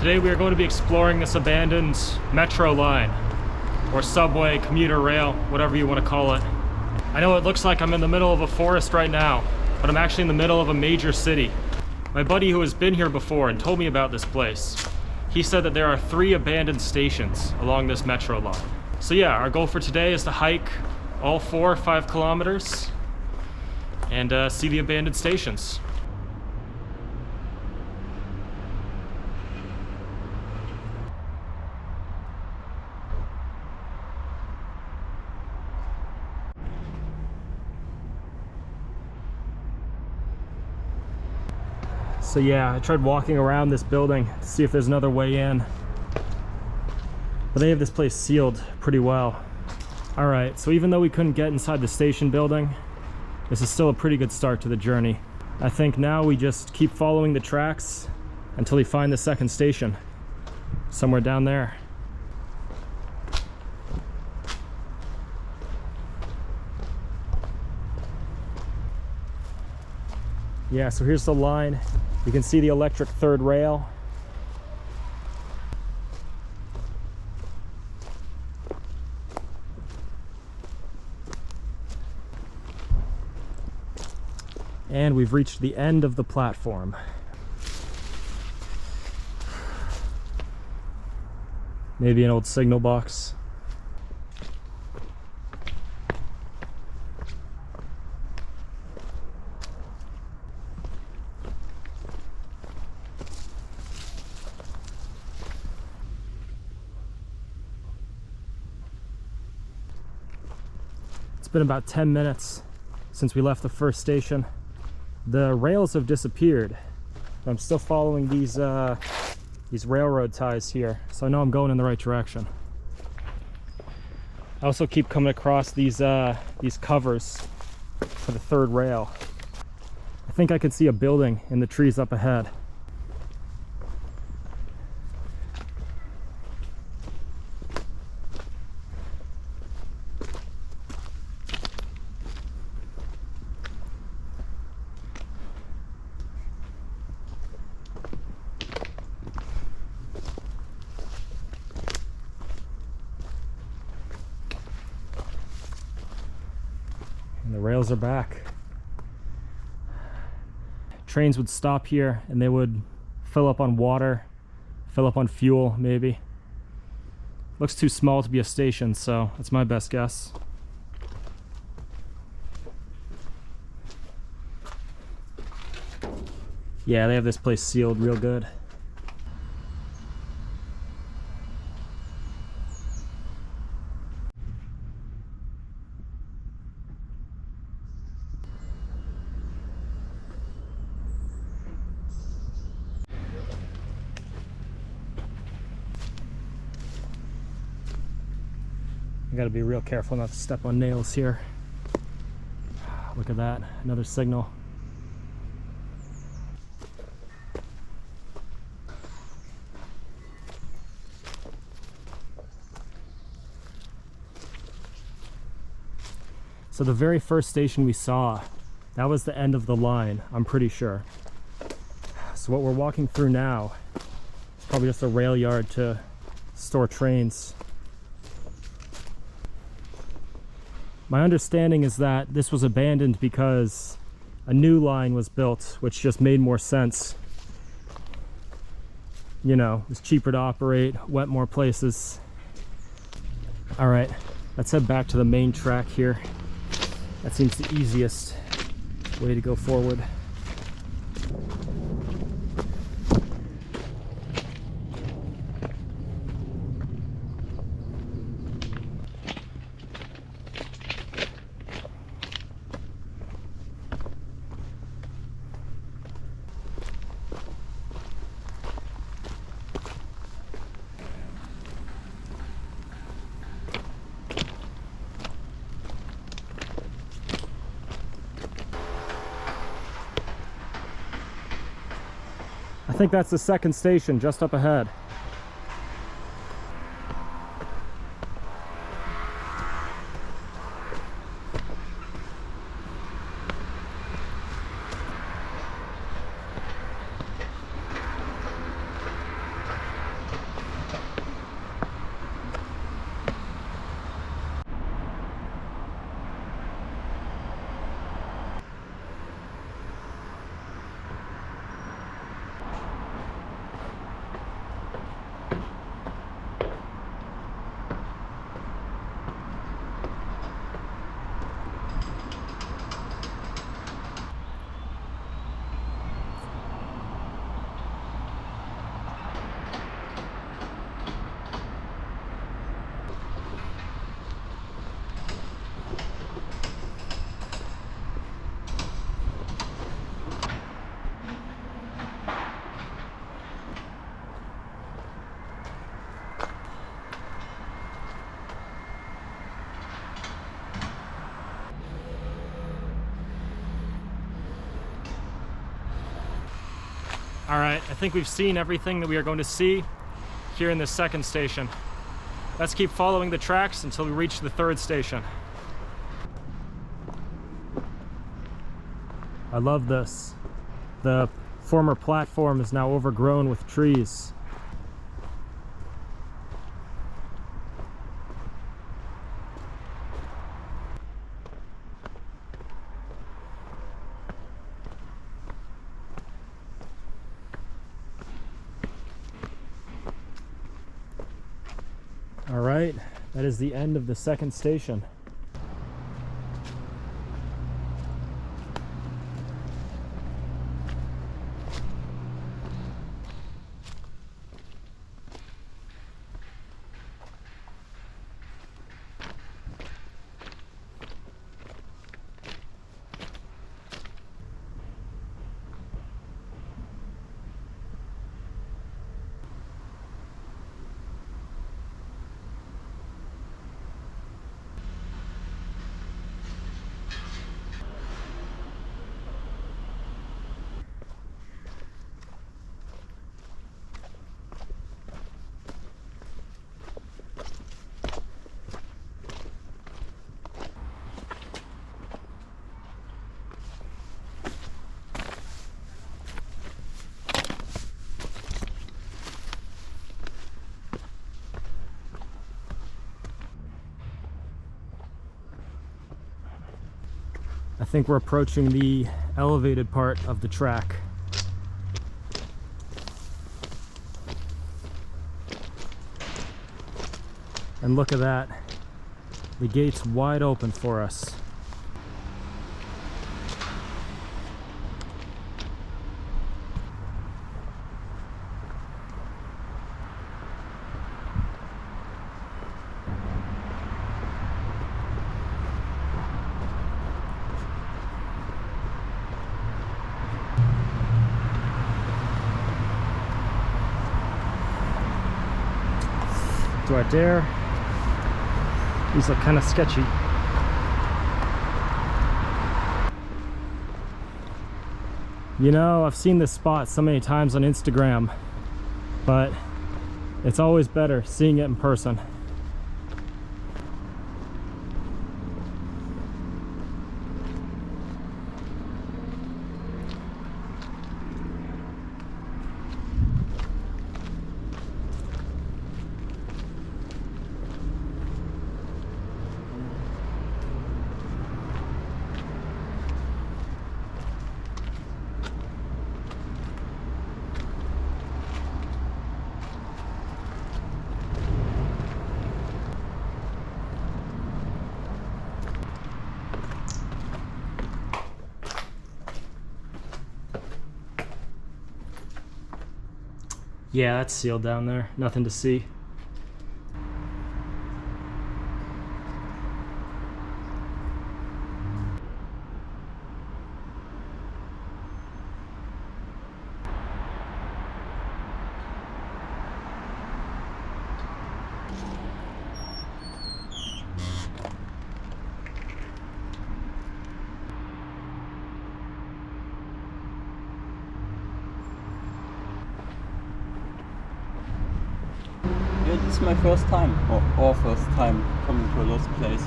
Today we are going to be exploring this abandoned metro line, or subway, commuter rail, whatever you want to call it. I know it looks like I'm in the middle of a forest right now, but I'm actually in the middle of a major city. My buddy who has been here before and told me about this place, he said that there are 3 abandoned stations along this metro line. So yeah, our goal for today is to hike all 4 or 5 kilometers and see the abandoned stations. So yeah, I tried walking around this building to see if there's another way in, but they have this place sealed pretty well. All right, so even though we couldn't get inside the station building, this is still a pretty good start to the journey. I think now we just keep following the tracks until we find the second station, somewhere down there. Yeah, so here's the line. You can see the electric third rail. And we've reached the end of the platform. Maybe an old signal box. It's been about 10 minutes since we left the first station. The rails have disappeared. I'm still following these railroad ties here, so I know I'm going in the right direction. I also keep coming across these covers for the third rail. I think I can see a building in the trees up ahead. And the rails are back. Trains would stop here and they would fill up on water, fill up on fuel maybe. Looks too small to be a station, so that's my best guess. Yeah, they have this place sealed real good. I gotta be real careful not to step on nails here. Look at that, another signal. So the very first station we saw, that was the end of the line, I'm pretty sure. So what we're walking through now is probably just a rail yard to store trains. My understanding is that this was abandoned because a new line was built, which just made more sense. You know, it was cheaper to operate, went more places. All right, let's head back to the main track here. That seems the easiest way to go forward. I think that's the second station just up ahead. All right, I think we've seen everything that we are going to see here in this second station. Let's keep following the tracks until we reach the third station. I love this. The former platform is now overgrown with trees. All right, that is the end of the second station. I think we're approaching the elevated part of the track. And look at that. The gate's wide open for us. Do I dare? These look kind of sketchy. You know, I've seen this spot so many times on Instagram, but it's always better seeing it in person. Yeah, that's sealed down there. Nothing to see. It's my first time, or our first time coming to a lost place.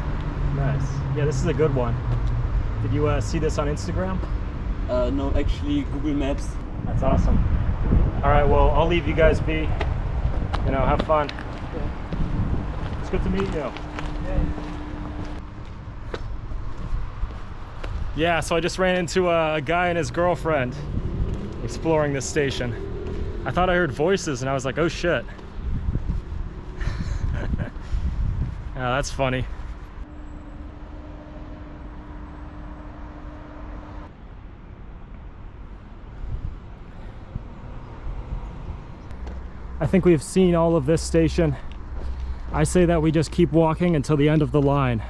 Nice. Yeah, this is a good one. Did you see this on Instagram? No, actually Google Maps. That's awesome. All right, well, I'll leave you guys be. You know, have fun. Yeah. It's good to meet you. Yeah, so I just ran into a guy and his girlfriend exploring this station. I thought I heard voices and I was like, oh shit. Yeah, that's funny. I think we've seen all of this station. I say that we just keep walking until the end of the line,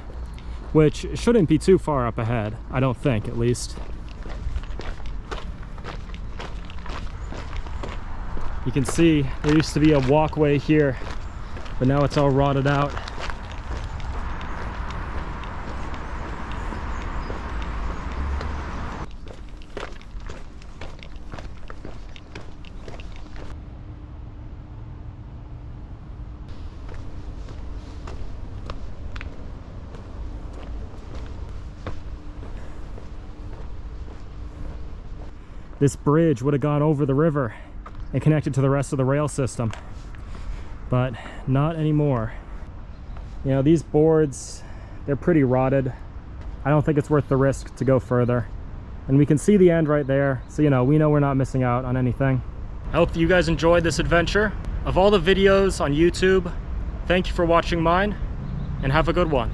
which shouldn't be too far up ahead, I don't think, at least. You can see there used to be a walkway here, but now it's all rotted out. this bridge would have gone over the river and connected to the rest of the rail system, but not anymore. You know, these boards, they're pretty rotted. I don't think it's worth the risk to go further. And we can see the end right there, so you know, we know we're not missing out on anything. I hope you guys enjoyed this adventure. Of all the videos on YouTube, thank you for watching mine, and have a good one.